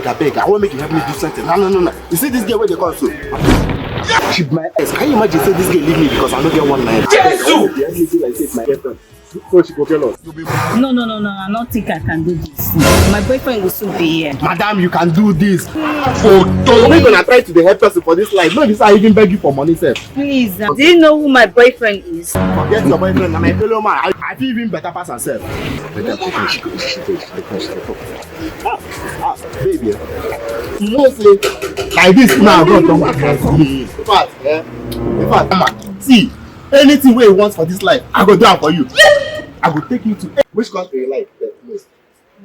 beg. I won't make you help me do something. No. You see this girl where they come to? She be my ex. Can you imagine say this girl leave me because I don't get one night? Jesus! Like say my girlfriend. So she go kill us. No. I don't think I can do this. My boyfriend will soon be here. Madam, you can do this. We're gonna try to help person for this life. No, this I even beg you for money, sir. Please, do you know who my boyfriend is? Forget your boyfriend. I'm my fellow man. I feel even better pass herself. Baby, you know say like this now. God don't want me. In fact, see anything where you want for this life, I go do it for you. I will take you to which country you like the most.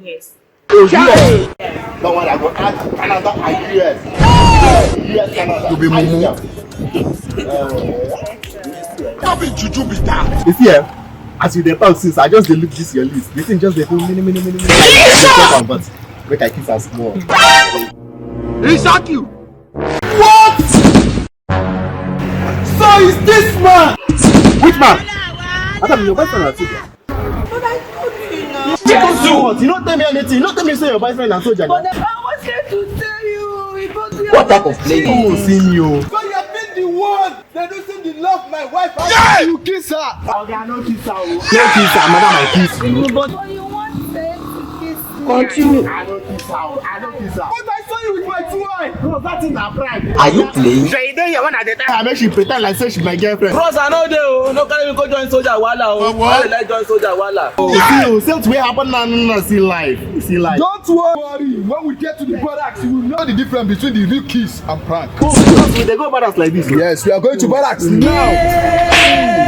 Yes. US. Don't worry, I go add Canada and US. US, Canada. To be mumu. You see, as you dey talk since, I just dey look this your list. This thing just dey do mini. But make I kiss her small. He shock you. What? So is this man? Which man? Adam, your boyfriend or soldier? But I told you now. You don't tell me anything. You don't tell me say your boyfriend and soldier. But I was here to tell you. What type of play? Oh, senior. So you have been the one that doesn't love my wife. Yeah! You kiss her. Okay, I don't kiss her. Don't kiss her, madam. I kiss you. But you want them to kiss me. Continue. I don't kiss her. But I saw you with my two eyes. No, that's in her pride. Are you playing? She dey here when I dey tell her make she pretend like say she my girlfriend. Bros, I know they no carry me go join soldier wala. I like join soldier wala. You see, what happen now? See life. Don't worry. When we get to the barracks, you will know the difference between the real kiss and prank. Oh, because we dey go barracks like this. Yes, we are going to barracks now.